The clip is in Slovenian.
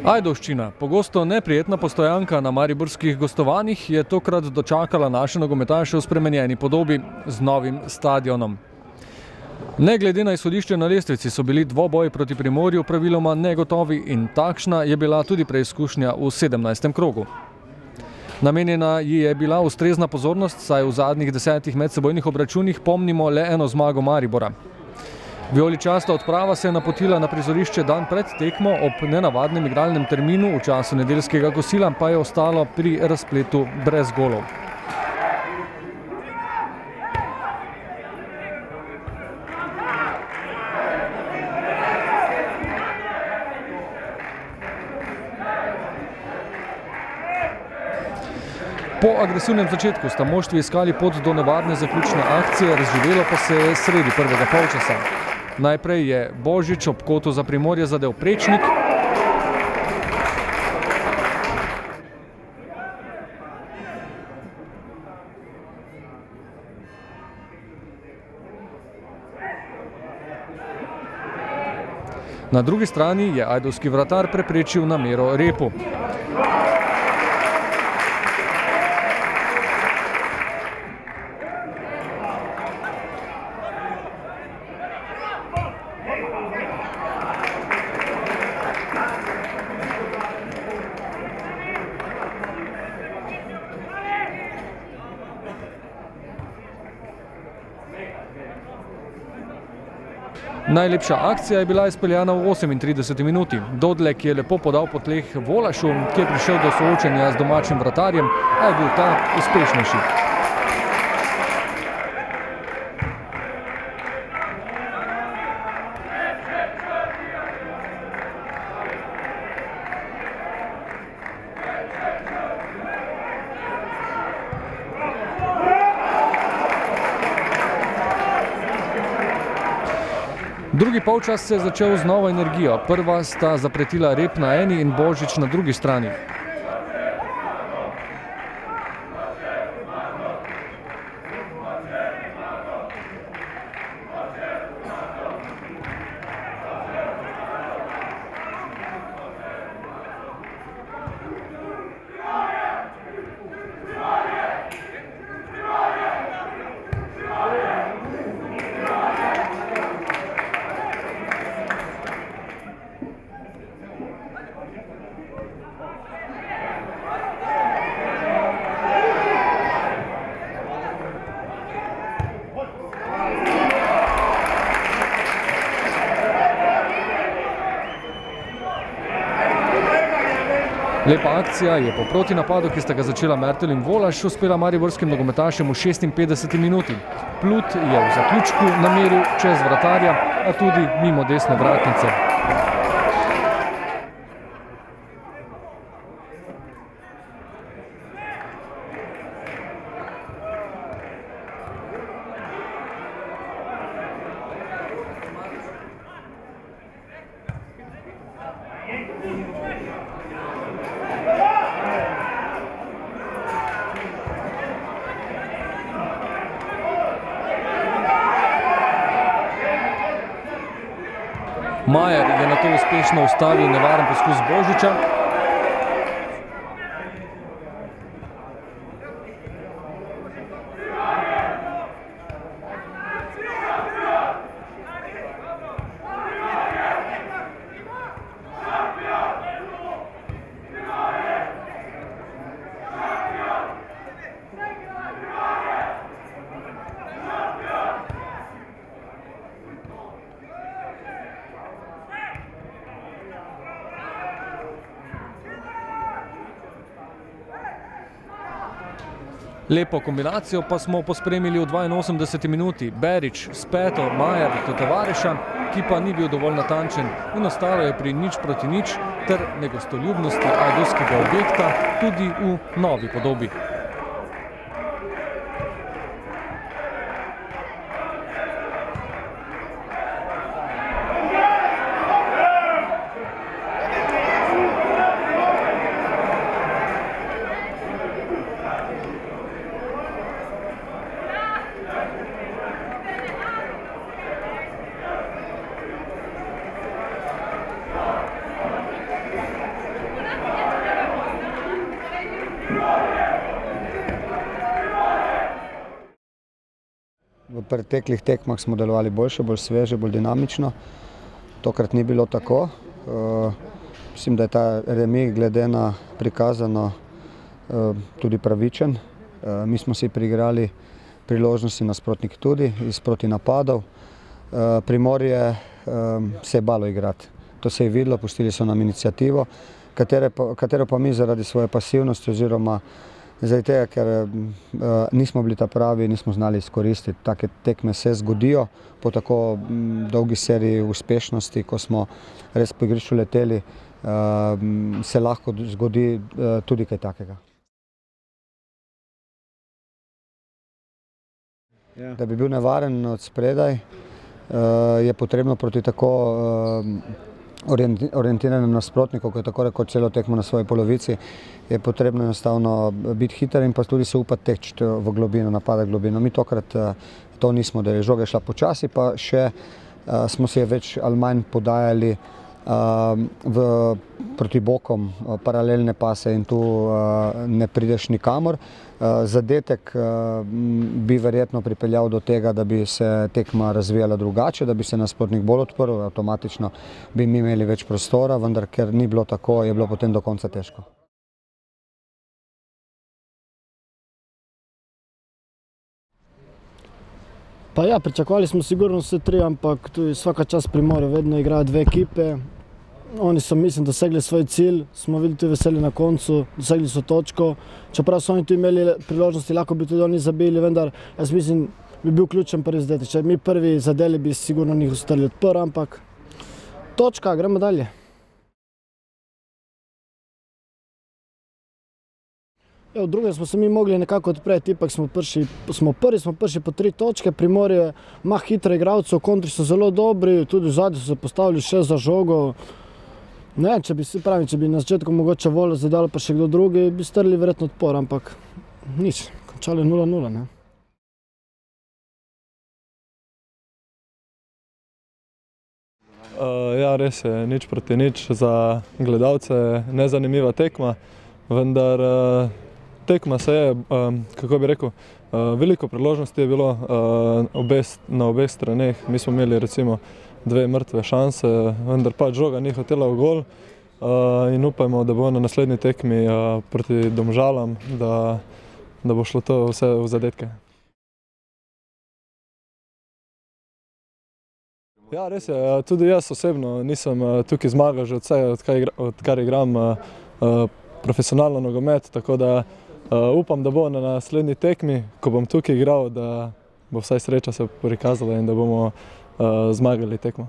Ajdovščina, pogosto neprijetna postojanka na mariborskih gostovanjih, je tokrat dočakala naše nogometaše v spremenjeni podobi z novim stadionom. Ne glede na izhodišče na lestvici so bili dvoboji proti Primorju praviloma negotovi in takšna je bila tudi preizkušnja v 17. krogu. Namenjena ji je bila ustrezna pozornost, saj v zadnjih 10 medsebojnih obračunih pomnimo le eno zmago Maribora. Vijoličasta odprava se je napotila na prizorišče dan pred tekmo, ob nenavadnem igralnem terminu v času nedeljskega kosila pa je ostalo pri razpletu brez golov. Po agresivnem začetku sta moštvi iskali pot do nevarne zaključne akcije, razživelo pa se je sredi prvega polčasa. Najprej je Božič ob kotu za Primorje zadel Prečnik. Na drugi strani je ajdovski vratar preprečil namero Repu. Najlepša akcija je bila izpeljana v 38 minuti. Dodlek je lepo podal po tleh Volašu, ki je prišel do soočenja z domačim vratarjem, a je bil ta uspešnejši. Drugi polčas se je začel z novo energijo. Prva sta zapretila Rep na eni in Božič na drugi strani. Lepa akcija je po protinapadu, ki sta ga začela Mertel in Volaš, uspela mariborskim nogometašem v 56 minuti. Plut je v zaključku nameril čez vratarja, a tudi mimo desne vratnice. Majer je nato uspešno ustavil nevaren poskus Božiča. Lepo kombinacijo pa smo pospremili v 82 minuti. Berič s peto Majer do tovariša, ki pa ni bil dovolj natančen in ostalo je pri 0:0 ter negostoljubnosti ajdovskega objekta tudi v novi podobi. preteklih tekmah smo delovali boljše, bolj sveže, bolj dinamično. Tokrat ni bilo tako. Mislim, da je ta remi glede na prikazano tudi pravičen. Mi smo si priigrali priložnosti, nasprotnik tudi, iz protinapadov. Primorje se je balo igrati. To se je videlo, pustili so nam inicijativo, katero pa mi zaradi svoje pasivnosti oziroma zaradi tega, ker nismo bili ta pravi, nismo znali izkoristiti. Take tekme se zgodijo po tako dolgi seriji uspešnosti, ko smo res po igrišču leteli, se lahko zgodi tudi kaj takega. Da bi bil nevaren od spredaj, je potrebno proti tako orientiranem nasprotniku, ko je tako rekoč celo tekmo na svoji polovici, je potrebno enostavno biti hiter in pa tudi se upati teči v globino, napadati globino. Mi tokrat to nismo, da je žoga šla počasi, pa še smo se več ali manj podajali proti bokom paralelne pase in tu ne prideš nikamor. Zadetek bi verjetno pripeljal do tega, da bi se tekma razvijala drugače, da bi se nasprotnik bolj odprl, avtomatično bi mi imeli več prostora, vendar ker ni bilo tako, je bilo potem do konca težko. Pa ja, pričakovali smo sigurno vse tri, ampak tudi svaka čast Primorje, vedno igrajo dve ekipe. Oni so, mislim, dosegli svoj cilj, smo videli tudi veseli na koncu, dosegli so točko. Čeprav so oni tu imeli priložnosti, lahko bi tudi oni zabili, vendar jaz mislim, bi bil ključen prvi zadetek. Če mi prvi zadeli, bi sigurno njih ostali odprli, ampak točka, gremo dalje. V drugem smo se mi mogli nekako odpreti, ipak smo prišli po 3 točke, Primorje ima hitre igralce, v kontri so zelo dobri, tudi v zadnji so se postavili še za žogo. Ne vem, če bi na začetku mogoče Volec zadal pa še kdo drugi, bi strli verjetno odpor, ampak nič, končali 0-0, ne. Ja, res je, nič proti nič, za gledalce nezanimiva tekma, vendar tekma se je, kako bi rekel, veliko priložnosti je bilo na obeh straneh. Mi smo imeli recimo 2 mrtve šanse, vendar pač žoga ni hotela v gol in upajmo, da bo na naslednji tekmi proti Domžalam, da bo šlo to vse v zadetke. Ja, res je, tudi jaz osebno nisem tukaj zmagal že odkar igram profesionalno nogomet, tako da upam, da bo na naslednji tekmi, ko bom tukaj igral, da bo vsaj sreča se prikazala in da bomo zmagali tekmo.